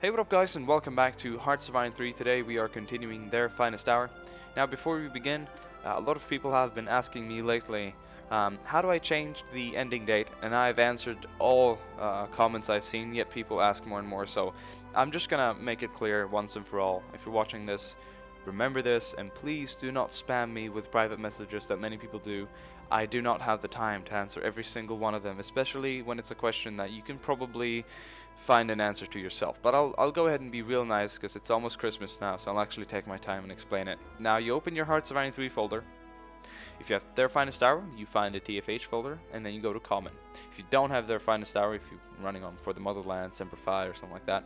Hey, what up guys, and welcome back to Hearts of Iron 3. Today we are continuing their finest hour. Now before we begin, a lot of people have been asking me lately, how do I change the ending date? And I've answered all comments I've seen, yet people ask more and more, so I'm just gonna make it clear once and for all. If you're watching this, remember this, and please do not spam me with private messages that many people do. I do not have the time to answer every single one of them, especially when it's a question that you can probably find an answer to yourself. But I'll go ahead and be real nice because it's almost Christmas now, so I'll actually take my time and explain it. Now you open your Hearts of Iron 3 folder. If you have their finest hour, you find a TFH folder, and then you go to common. If you don't have their finest hour, if you're running on For the Motherland, Semper Fi, or something like that,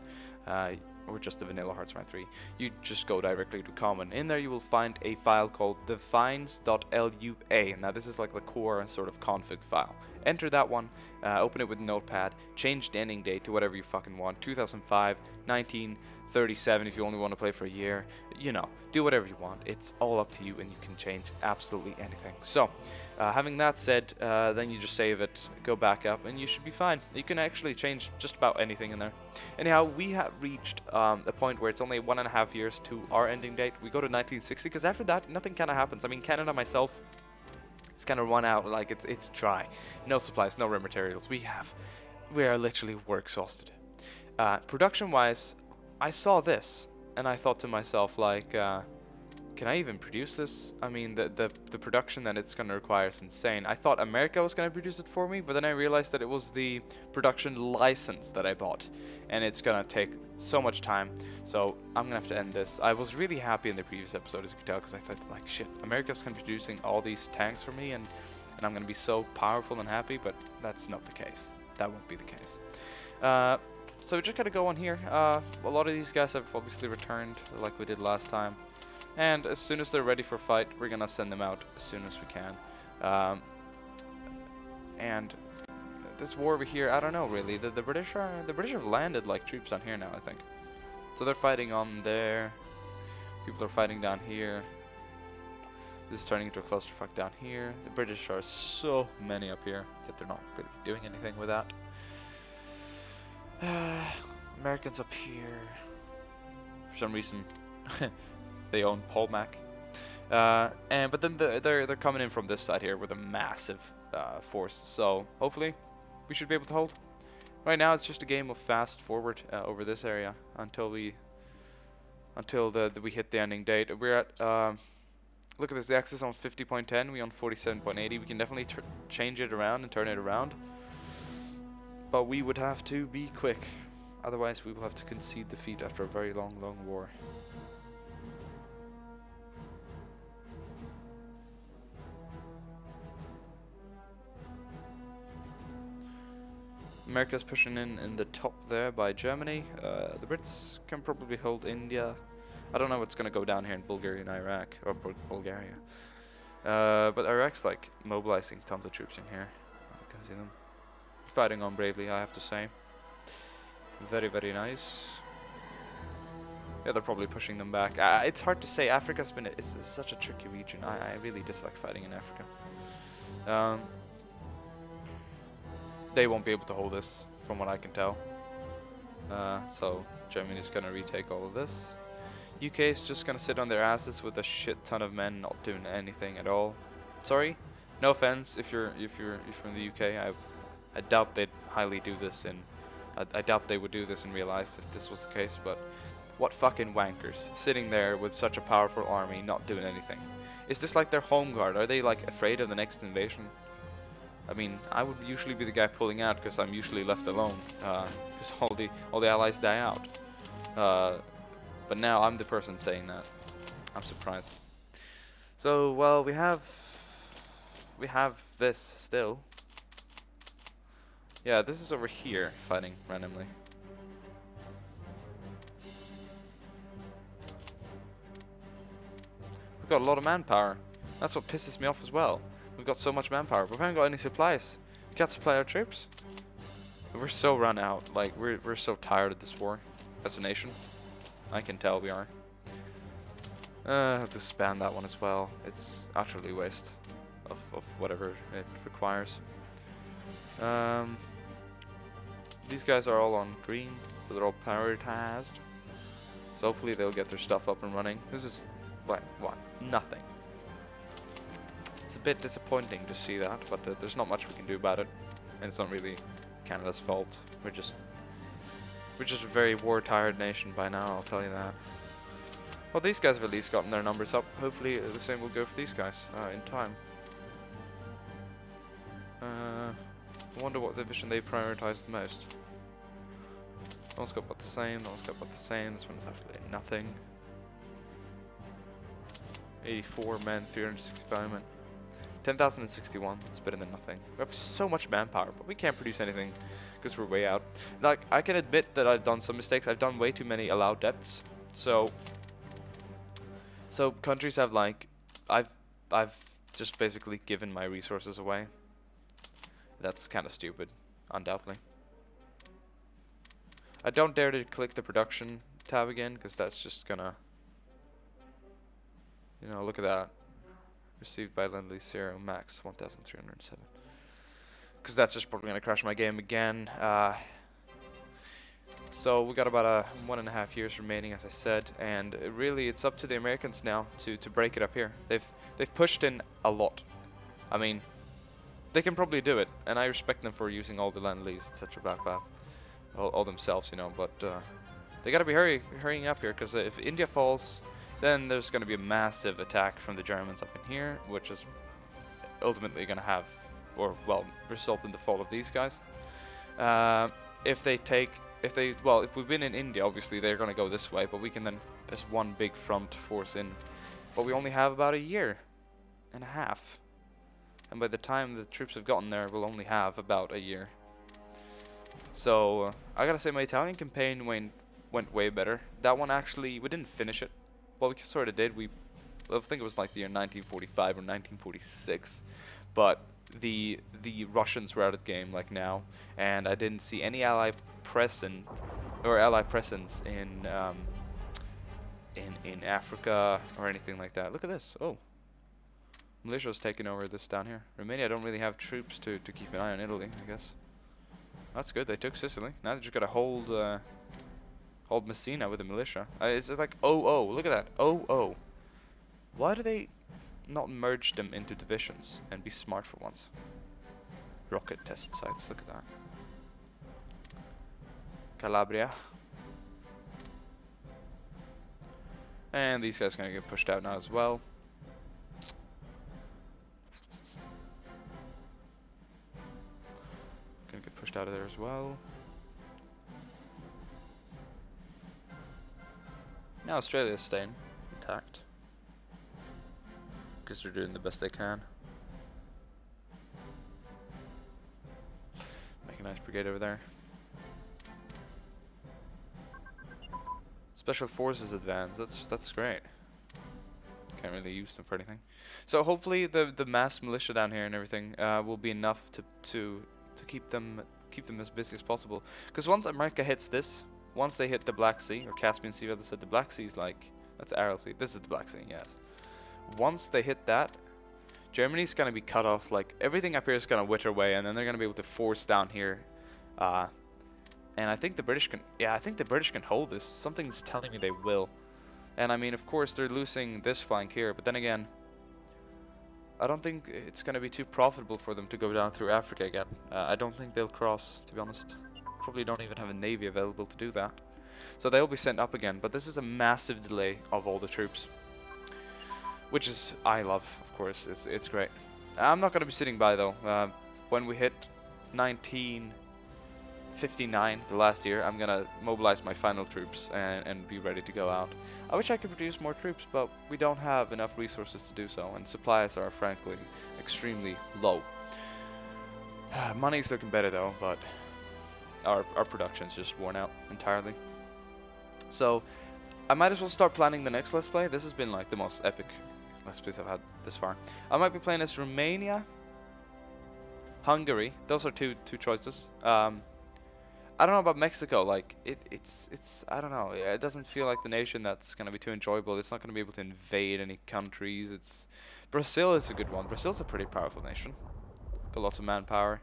or just the vanilla Hearts of Iron 3, you just go directly to common. In there you will find a file called defines.lua. Now this is like the core sort of config file. Enter that one, open it with Notepad, change the ending date to whatever you fucking want, 2005, 1937 if you only want to play for a year, you know, do whatever you want. It's all up to you and you can change absolutely anything. So, having that said, then you just save it, go back up, and you should be fine. You can actually change just about anything in there. Anyhow, we have reached a point where it's only 1.5 years to our ending date. We go to 1960, because after that, nothing kind of happens. I mean, Canada, myself, it's kind of run out, like it's dry. No supplies, no raw materials. We are literally work exhausted. Production-wise, I saw this, and I thought to myself, like, can I even produce this? I mean, the production that it's going to require is insane. I thought America was going to produce it for me, but then I realized that it was the production license that I bought, and it's going to take so much time, so I'm going to have to end this. I was really happy in the previous episode, as you can tell, because I thought, like, shit, America's going to be producing all these tanks for me, and I'm going to be so powerful and happy, but that's not the case. That won't be the case. So we just got to go on here. A lot of these guys have obviously returned, like we did last time. And as soon as they're ready for fight, we're gonna send them out as soon as we can. And this war over here, I don't know really. The British have landed like troops on here now, I think. So they're fighting on there. People are fighting down here. This is turning into a clusterfuck down here. The British are so many up here that they're not really doing anything with that. Americans up here. For some reason. They own Polmac, but then they're coming in from this side here with a massive force. So hopefully we should be able to hold. Right now it's just a game of fast forward over this area until we hit the ending date. We're at look at this. The axis on 50.10. We on 47.80. We can definitely change it around and turn it around, but we would have to be quick. Otherwise we will have to concede defeat after a very long war. America's pushing in the top there by Germany. The Brits can probably hold India. I don't know what's gonna go down here in Bulgaria and Iraq, or Bulgaria. But Iraq's like mobilizing tons of troops in here. I can see them fighting on bravely, I have to say. Very, very nice. Yeah, they're probably pushing them back. It's hard to say. Africa's been it's such a tricky region. I really dislike fighting in Africa. They won't be able to hold this, from what I can tell. So Germany's gonna retake all of this. UK is just gonna sit on their asses with a shit ton of men, not doing anything at all. Sorry, no offense if you're from the UK. I doubt they'd highly do this, and I doubt they would do this in real life if this was the case. But what fucking wankers, sitting there with such a powerful army, not doing anything. Is this like their home guard? Are they like afraid of the next invasion? I mean, I would usually be the guy pulling out because I'm usually left alone, because all the allies die out. But now I'm the person saying that. I'm surprised. So, well, we have this still. Yeah, this is over here fighting randomly. We've got a lot of manpower. That's what pisses me off as well. We've got so much manpower, but we haven't got any supplies. We can't supply our troops. We're so run out. Like, we're so tired of this war as a nation. I can tell we are. I have to spam that one as well. It's utterly waste of whatever it requires. These guys are all on green, so they're all prioritized. So hopefully they'll get their stuff up and running. This is, what, nothing. It's a bit disappointing to see that, but there's not much we can do about it. And it's not really Canada's fault. We're just a very war-tired nation by now, I'll tell you that. Well, these guys have at least gotten their numbers up. Hopefully the same will go for these guys in time. I wonder what division they prioritize the most. That one's got about the same, that one's got about the same, this one's absolutely nothing. 84 men, 365 men. 10,061, it's better than nothing. We have so much manpower, but we can't produce anything because we're way out. Like, I can admit that I've done some mistakes. I've done way too many allowed debts. So countries have like, I've just basically given my resources away. That's kind of stupid, undoubtedly. I don't dare to click the production tab again, because that's just gonna, you know, look at that. Received by Lend-Lease 0, max 1,307. Because that's just probably gonna crash my game again. So we got about 1.5 years remaining, as I said, and really it's up to the Americans now to break it up here. They've pushed in a lot. I mean, they can probably do it, and I respect them for using all the Lend-Lease, etc. Blah blah, all themselves, you know. But they gotta be hurrying up here, because if India falls, then there's gonna be a massive attack from the Germans up in here, which is ultimately gonna have, or well, result in the fall of these guys. If we win in India, obviously they're gonna go this way, but we can then just one big front force in. But we only have about 1.5 years. And by the time the troops have gotten there, we'll only have about 1 year. So, I gotta say my Italian campaign went way better. That one actually, we didn't finish it. Well, we sort of did. I think it was like the year 1945 or 1946. But the Russians were out of the game like now. And I didn't see any ally presence in Africa or anything like that. Look at this. Oh. Militia's taking over this down here. Romania don't really have troops to keep an eye on Italy, I guess. That's good. They took Sicily. Now they just gotta hold Messina with the militia. It's like look at that. Why do they not merge them into divisions and be smart for once? Rocket test sites. Look at that. Calabria. And these guys are gonna get pushed out now as well. Gonna get pushed out of there as well. Now Australia's staying intact, because they're doing the best they can. Make a nice brigade over there. Special forces advance. That's great. Can't really use them for anything. So hopefully the mass militia down here and everything will be enough to keep them as busy as possible. Because once America hits this, once they hit the Black Sea or Caspian Sea, rather said, the Black Sea is like, that's Aral Sea. This is the Black Sea, yes. Once they hit that, Germany's gonna be cut off. Like everything up here is gonna wither away, and then they're gonna be able to force down here. And I think the British can. Yeah, I think the British can hold this. Something's telling me they will. And I mean, of course, they're losing this flank here, but then again, I don't think it's gonna be too profitable for them to go down through Africa again. I don't think they'll cross, to be honest. Probably don't even have a navy available to do that. So they'll be sent up again, but this is a massive delay of all the troops, which is, I love, of course. It's great. I'm not gonna be sitting by though. When we hit 1959, the last year, I'm gonna mobilize my final troops and be ready to go out. I wish I could produce more troops, but we don't have enough resources to do so, and supplies are frankly extremely low. Money's looking better though, but our production's just worn out entirely. So I might as well start planning the next Let's Play. This has been like the most epic Let's Plays I've had this far. I might be playing as Romania, Hungary. Those are two choices. I don't know about Mexico. Like it's I don't know. It doesn't feel like the nation that's gonna be too enjoyable. It's not gonna be able to invade any countries. Brazil is a good one. Brazil's a pretty powerful nation. Got lots of manpower.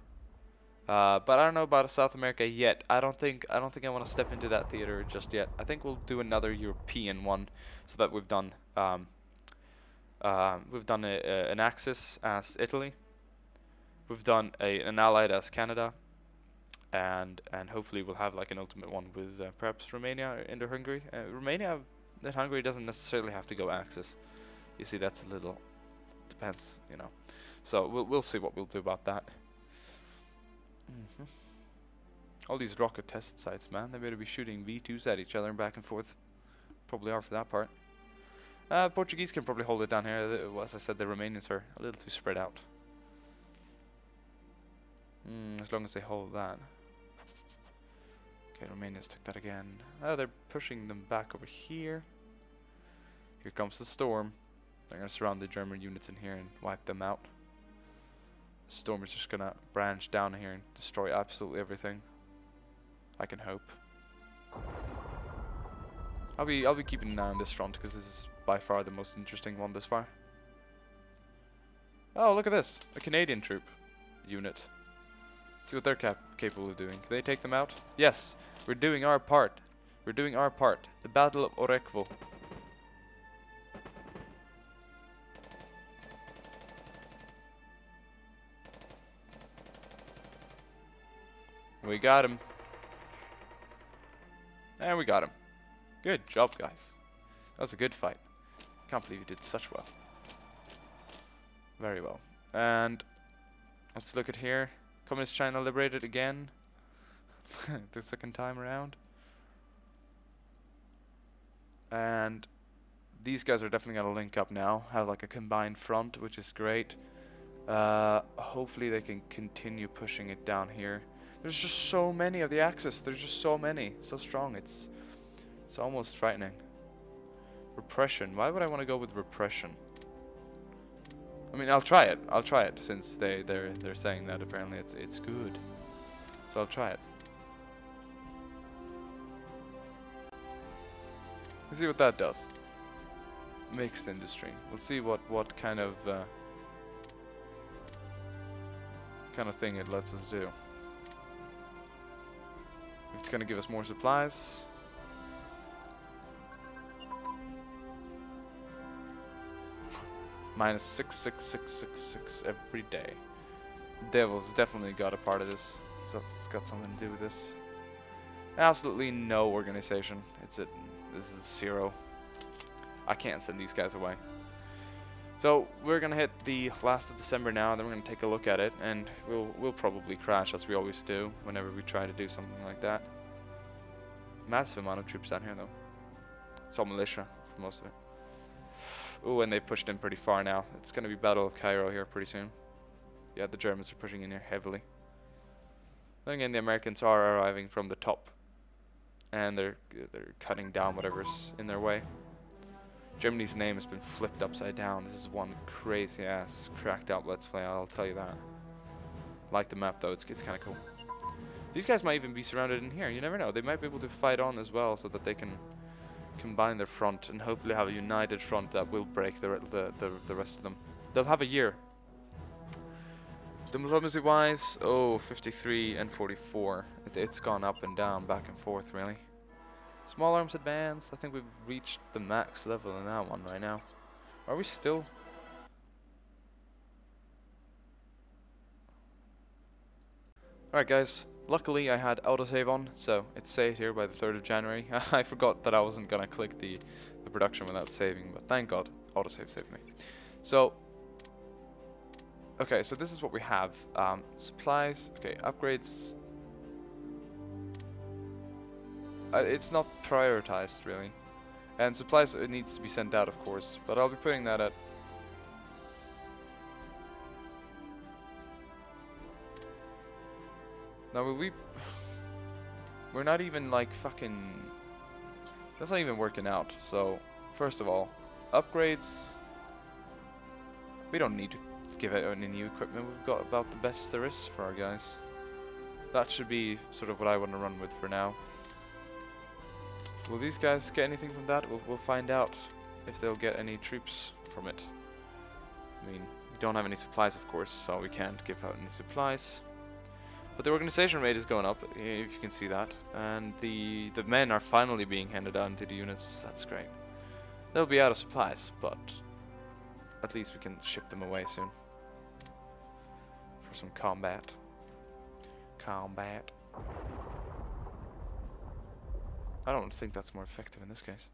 But I don't know about South America yet. I don't think I want to step into that theater just yet. I think we'll do another European one, so that we've done an Axis as Italy. We've done an Allied as Canada, and hopefully we'll have like an ultimate one with perhaps Romania into Hungary. Romania and Hungary doesn't necessarily have to go Axis. You see, that's a little depends, you know. So we'll see what we'll do about that. All these rocket test sites, man. They better be shooting V2s at each other and back and forth. Probably are for that part. Portuguese can probably hold it down here. As I said, the Romanians are a little too spread out. As long as they hold that. Okay, Romanians took that again. Oh, they're pushing them back over here. Here comes the storm. They're going to surround the German units in here and wipe them out. The storm is just going to branch down here and destroy absolutely everything. I can hope. I'll be keeping an eye on this front because this is by far the most interesting one this far. Oh, look at this. A Canadian troop unit. See what they're capable of doing. Can they take them out? Yes. We're doing our part. We're doing our part. The Battle of Orekvo. We got him. And we got him. Good job, guys. That was a good fight. Can't believe you did such well. Very well. And let's look at here. Communist China liberated again. The second time around. And these guys are definitely going to link up now. Have like a combined front, which is great. Hopefully they can continue pushing it down here. There's just so many of the Axis. There's just so many. So strong. It's almost frightening. Repression. Why would I want to go with repression? I mean, I'll try it. I'll try it since they're saying that apparently it's good. So I'll try it. Let's see what that does. Mixed industry. We'll see what kind of thing it lets us do. If it's gonna give us more supplies. Minus 66666 every day. Devil's definitely got a part of this. So it's got something to do with this. Absolutely no organization. This is 0. I can't send these guys away. So we're gonna hit the last of December now, and then we're gonna take a look at it, and we'll probably crash as we always do whenever we try to do something like that. Massive amount of troops down here though. It's all militia for most of it. Ooh, and they've pushed in pretty far now. It's gonna be Battle of Cairo here pretty soon. Yeah, the Germans are pushing in here heavily. Then again, the Americans are arriving from the top, and they're cutting down whatever's in their way. Germany's name has been flipped upside down. This is one crazy ass cracked out let's play, I'll tell you that. Like the map though, it's kind of cool. These guys might even be surrounded in here, you never know. They might be able to fight on as well so that they can combine their front and hopefully have a united front that will break the rest of them. They'll have a year. Diplomacy wise, 53 and 44. It's gone up and down, back and forth really. Small arms advance. I think we've reached the max level in that one right now. Are we still? Alright guys, luckily I had autosave on, so it's saved here by the 3rd of January. I forgot that I wasn't gonna click the production without saving, but thank God autosave saved me. So, okay, so this is what we have. Supplies, okay, upgrades. It's not prioritized really, and supplies it needs to be sent out of course, but I'll be putting that at now. We're not even like fucking, that's not even working out. So first of all, upgrades, we don't need to give out any new equipment. We've got about the best there is for our guys. That should be sort of what I want to run with for now. Will these guys get anything from that? We'll find out if they'll get any troops from it. I mean, we don't have any supplies, of course, so we can't give out any supplies. But the organization rate is going up, if you can see that. And the men are finally being handed down to the units. That's great. They'll be out of supplies, but at least we can ship them away soon. For some combat. I don't think that's more effective in this case.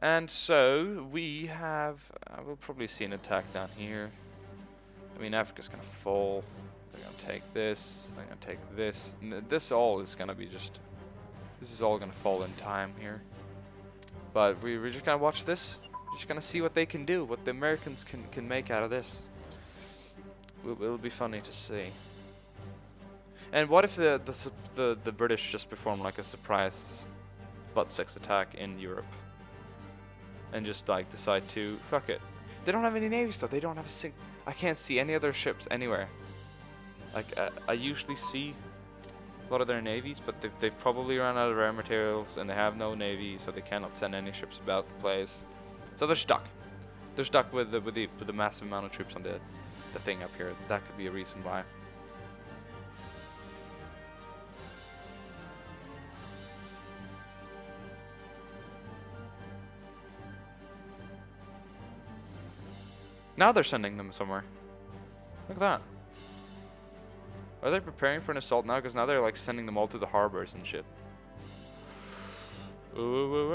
And so we have, we'll probably see an attack down here. I mean, Africa's gonna fall. They're gonna take this. They're gonna take this. And this all is gonna be just. This is all gonna fall in time here. But we're just gonna watch this. We're just gonna see what they can do, what the Americans can make out of this. It'll be funny to see. And what if the British just perform like a surprise butt-sex attack in Europe? And just like decide to fuck it. They don't have any navy stuff. They don't have a I can't see any other ships anywhere. Like I usually see a lot of their navies, but they've probably run out of rare materials and they have no navy, so they cannot send any ships about the place. So they're stuck. They're stuck with the massive amount of troops on the thing up here. That could be a reason why. Now they're sending them somewhere. Look at that. Are they preparing for an assault now? Because now they're like sending them all to the harbors and shit. Ooh,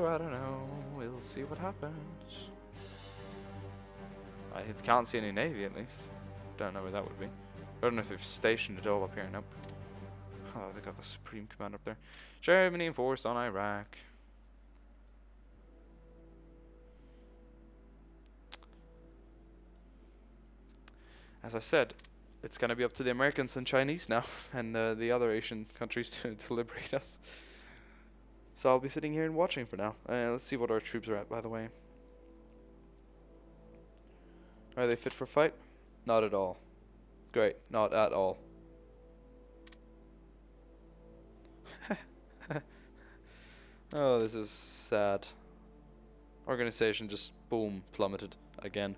I don't know. We'll see what happens. I can't see any navy at least. Don't know where that would be. I don't know if they've stationed it all up here. Nope. Oh, they got the Supreme Command up there. Germany enforced on Iraq. As I said, it's going to be up to the Americans and Chinese now, and the other Asian countries to liberate us. So I'll be sitting here and watching for now. Let's see what our troops are at, by the way. Are they fit for fight? Not at all. Great, not at all. Oh, this is sad. Organization just, boom, plummeted again.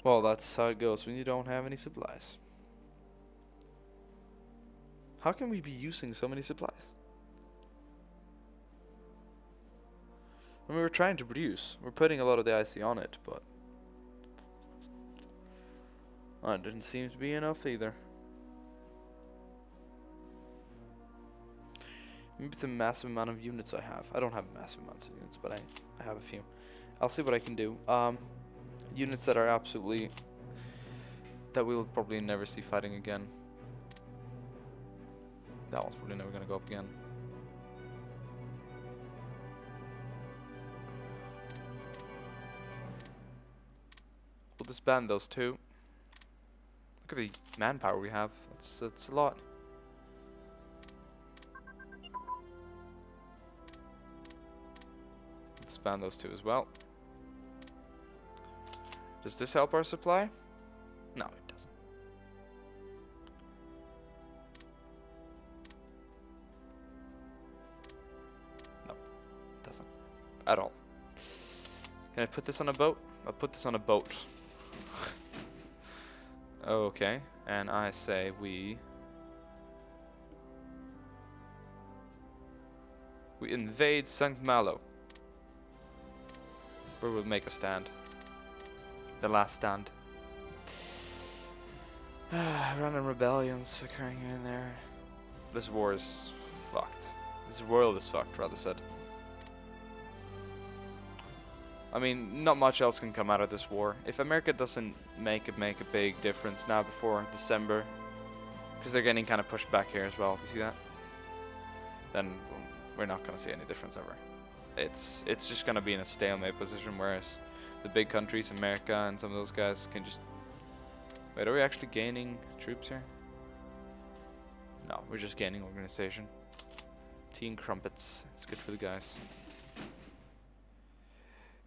Well, that's how it goes when you don't have any supplies. How can we be using so many supplies? I mean, we're trying to produce. We're putting a lot of the IC on it, but it didn't seem to be enough either. Maybe it's a massive amount of units I have. I don't have massive amounts of units, but I have a few. I'll see what I can do. Units that are absolutely, that we'll probably never see fighting again. That one's probably never gonna go up again. We'll disband those two. Look at the manpower we have. That's a lot. Disband those two as well. Does this help our supply? No, it doesn't. No, it doesn't. At all. Can I put this on a boat? I'll put this on a boat. Okay, and I say we invade St. Malo, where we'll make a stand. The last stand. Random rebellions occurring here and there. This war is fucked. This world is fucked, rather said. I mean, not much else can come out of this war. If America doesn't make a big difference now before December, because they're getting kind of pushed back here as well, do you see that? Then we're not going to see any difference ever. It's just going to be in a stalemate position, whereas the big countries, America and some of those guys, can just... Wait, are we actually gaining troops here? No, we're just gaining organization. Tea and crumpets. It's good for the guys.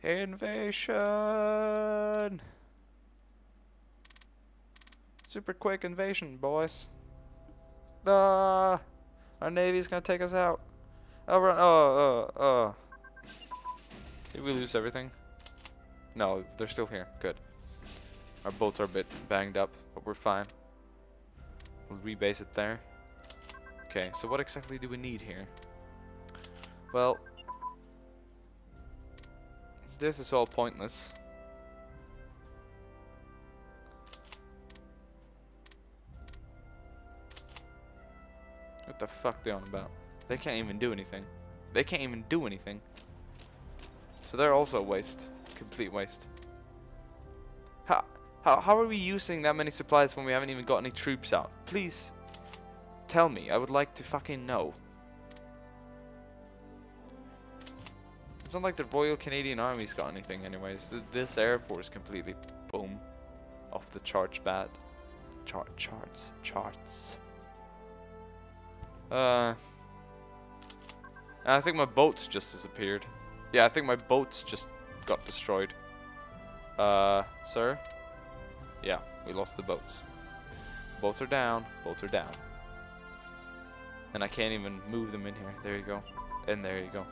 Invasion! Super quick invasion, boys. Our navy's gonna take us out. Oh, run. Did we lose everything? No, they're still here. Good. Our boats are a bit banged up, but we're fine. We'll rebase it there. Okay, so what exactly do we need here? Well, this is all pointless. What the fuck they on about? They can't even do anything. They can't even do anything. So they're also a waste. Complete waste. How are we using that many supplies when we haven't even got any troops out? Please tell me. I would like to fucking know. It's not like the Royal Canadian Army's got anything anyways. This Air Force completely, boom, off the charts bad. Charts. I think my boats just disappeared. Yeah, I think my boats just got destroyed. Sir? Yeah, we lost the boats. Boats are down. Boats are down. And I can't even move them in here. There you go. And there you go.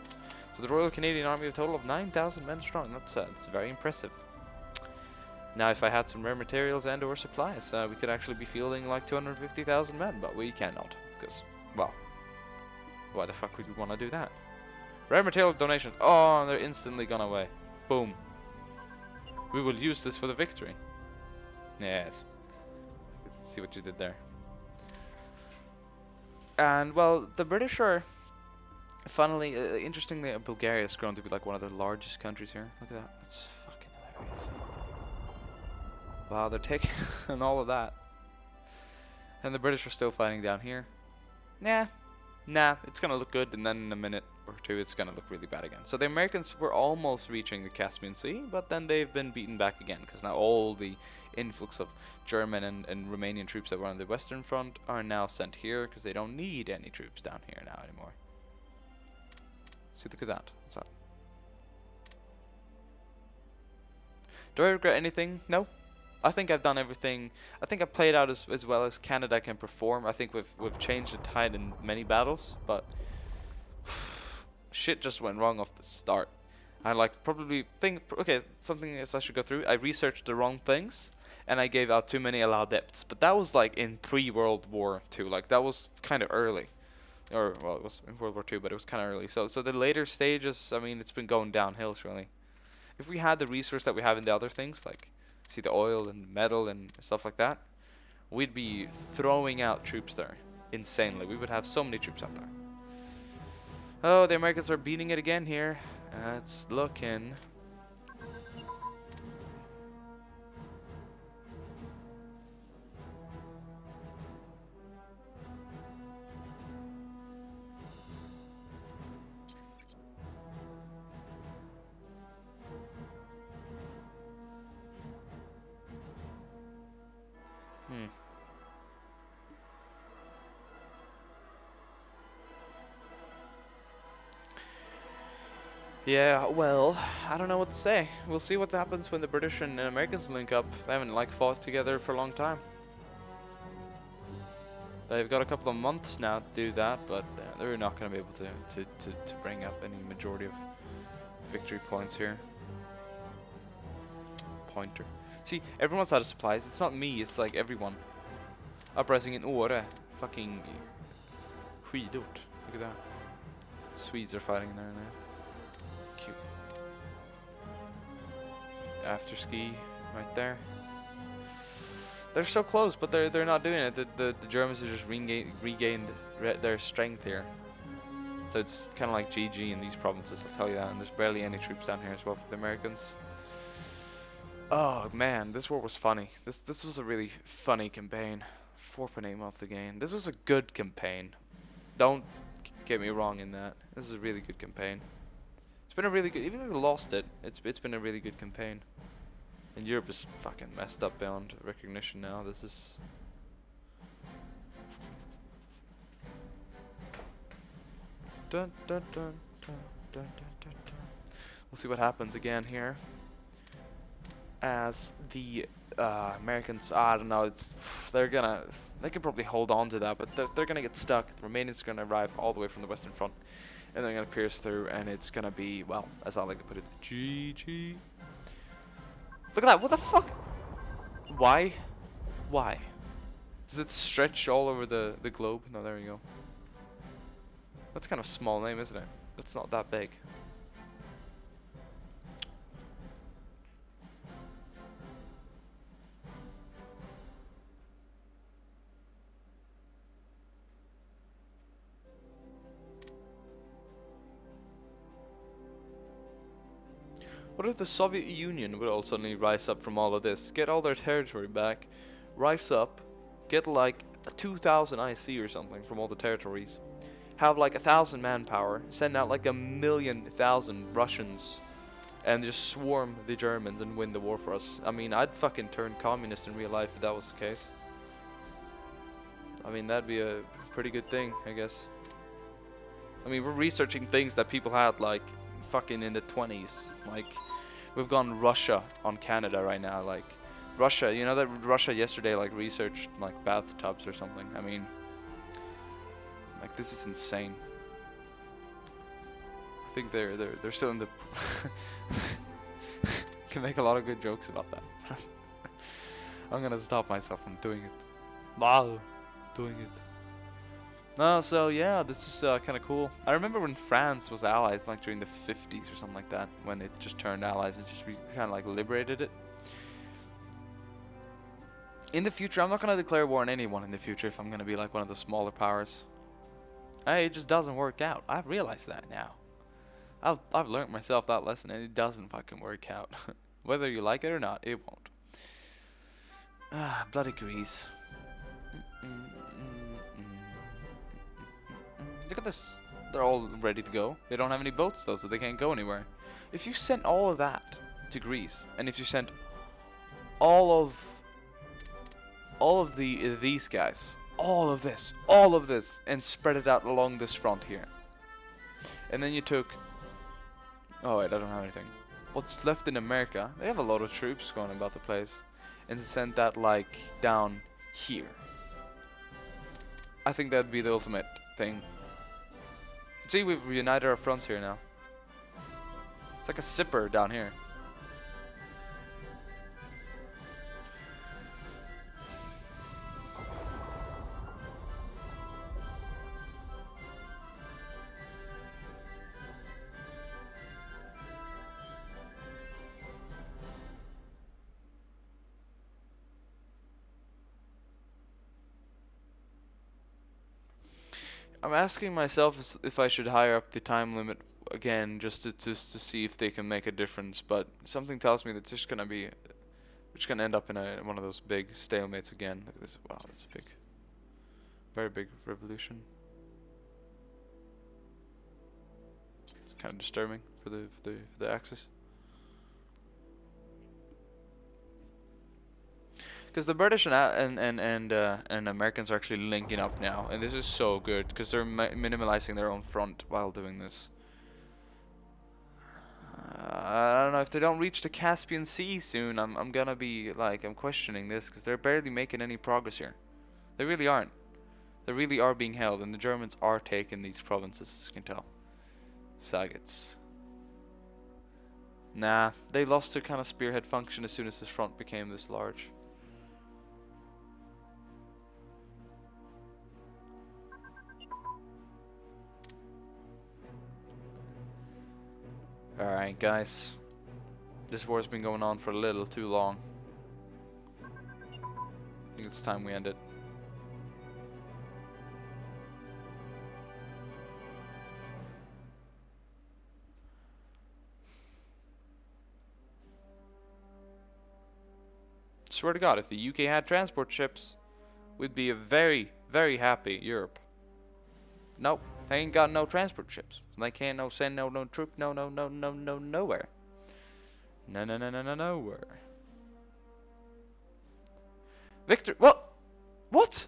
So the Royal Canadian Army, a total of 9,000 men strong. That's very impressive. Now, if I had some rare materials and or supplies, we could actually be fielding like 250,000 men, but we cannot. Because, well, why the fuck would we want to do that? Rare material donations. Oh, they're instantly gone away. Boom. We will use this for the victory. Yes. Let's see what you did there. And, well, the British are, funnily, interestingly, Bulgaria has grown to be like one of the largest countries here. Look at that. That's fucking hilarious. Wow, they're taking all of that. And the British are still fighting down here. Nah, it's gonna look good, and then in a minute or two it's gonna look really bad again. So the Americans were almost reaching the Caspian Sea, but then they've been beaten back again, because now all the influx of German and Romanian troops that were on the Western Front are now sent here, because they don't need any troops down here now anymore. See, look at that. What's that? Do I regret anything? No. I think I've done everything. I think I've played out as well as Canada can perform. I think we've changed the tide in many battles, but shit just went wrong off the start. I like probably think okay, something else I should go through. I researched the wrong things and I gave out too many allowed depths. But that was like in pre-World War II. Like that was kind of early. Or well, it was in World War II, but it was kind of early. So the later stages, I mean, it's been going downhills really. If we had the resource that we have in the other things, like see the oil and metal and stuff like that, we'd be throwing out troops there insanely. We would have so many troops out there. Oh, the Americans are beating it again here. It's looking. Yeah, well, I don't know what to say. We'll see what happens when the British and Americans link up. They haven't like fought together for a long time. They've got a couple of months now to do that, but they're not going to be able to bring up any majority of victory points here. Pointer. See, everyone's out of supplies. It's not me, it's like everyone. Uprising in Åre. Fucking skidort. Look at that. Swedes are fighting there and there. Cute. After ski right there. They're so close, but they're not doing it. The Germans have just regained their strength here. So it's kind of like GG in these provinces, I'll tell you that. And there's barely any troops down here as well for the Americans. Oh man, this war was funny. This was a really funny campaign. 4.8 month again. This was a good campaign. Don't get me wrong in that. This is a really good campaign. It's been a really good, even though we lost it, it's been a really good campaign. And Europe is fucking messed up beyond recognition now. This is... Dun, dun, dun, dun, dun, dun, dun, dun. We'll see what happens again here. As the Americans, I don't know, they can probably hold on to that, but they're gonna get stuck. The Romanians are gonna arrive all the way from the Western Front, and they're gonna pierce through, and it's gonna be, well, as I like to put it, GG. Look at that! What the fuck? Why? Why? Does it stretch all over the globe? No, there you go. That's kind of a small name, isn't it? It's not that big. What if the Soviet Union would all suddenly rise up from all of this, get all their territory back, rise up, get like a 2,000 IC or something from all the territories, have like 1,000 manpower, send out like 1,000,000 Russians, and just swarm the Germans and win the war for us? I mean, I'd fucking turn communist in real life if that was the case. I mean, that'd be a pretty good thing, I guess. I mean, we're researching things that people had like fucking in the 20s. Like, we've gone Russia on Canada right now. Like, Russia, you know that Russia yesterday like researched like bathtubs or something. I mean, like, this is insane. I think they're still in the can make a lot of good jokes about that. I'm gonna stop myself from doing it. Wow, doing it. No, so yeah, this is kind of cool. I remember when France was allies, like during the 50s or something like that, when it just turned allies and just kind of like liberated it. In the future, I'm not going to declare war on anyone in the future if I'm going to be like one of the smaller powers. It just doesn't work out. I've realized that now. I've learned myself that lesson, and it doesn't fucking work out. Whether you like it or not, it won't. Ah, bloody Greece. Look at this. They're all ready to go. They don't have any boats though, so they can't go anywhere. If you sent all of that to Greece, and if you sent all of these guys, all of this, and spread it out along this front here, and then you took, oh wait, I don't have anything. What's left in America? They have a lot of troops going about the place, and sent that like down here. I think that'd be the ultimate thing. See, we've reunited our fronts here now. It's like a zipper down here. I'm asking myself if I should higher up the time limit again, just to see if they can make a difference. But something tells me that it's just gonna be, we're just gonna end up in one of those big stalemates again. Look at this! Wow, that's a big, very big revolution. It's kind of disturbing for the axis. Because the British and Americans are actually linking up now, and this is so good because they're minimalizing their own front while doing this. I don't know, if they don't reach the Caspian Sea soon, I'm gonna be like, I'm questioning this because they're barely making any progress here. They really aren't. They really are being held, and the Germans are taking these provinces, as you can tell. Saggets. Nah, they lost their kind of spearhead function as soon as this front became this large. Alright guys, this war's been going on for a little too long. I think it's time we end it. Swear to God, if the UK had transport ships, we'd be a very, very happy Europe. Nope. They ain't got no transport ships. They can't send no troop, nowhere. Nowhere. Victor, what? What?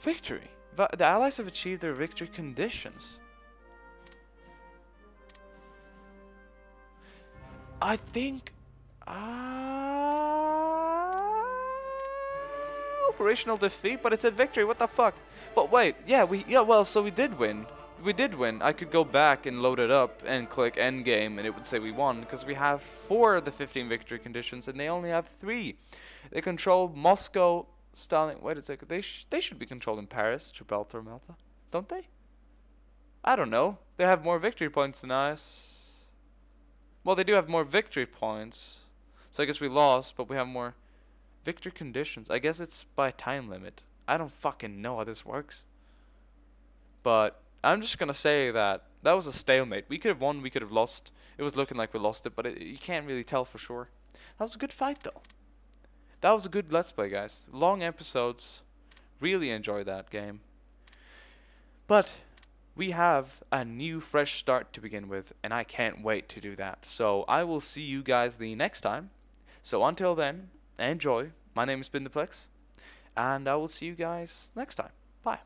Victory. The Allies have achieved their victory conditions. I think. Operational defeat, but it said victory. What the fuck? But wait, yeah, well, so we did win. we did win. I could go back and load it up and click end game and it would say we won because we have 4 of the 15 victory conditions and they only have 3. They control Moscow, Stalin. Wait a second. They should be controlling Paris, Gibraltar, Malta, don't they? I don't know. They have more victory points than us. Well, they do have more victory points. So I guess we lost, but we have more victory conditions. I guess it's by time limit. I don't fucking know how this works. But I'm just gonna say that was a stalemate. We could have won, we could have lost. It was looking like we lost it, but you can't really tell for sure. That was a good fight, though. That was a good Let's Play, guys. Long episodes. Really enjoyed that game. But we have a new fresh start to begin with, and I can't wait to do that. So I will see you guys the next time. So until then, enjoy. My name has been Diplex, and I will see you guys next time. Bye.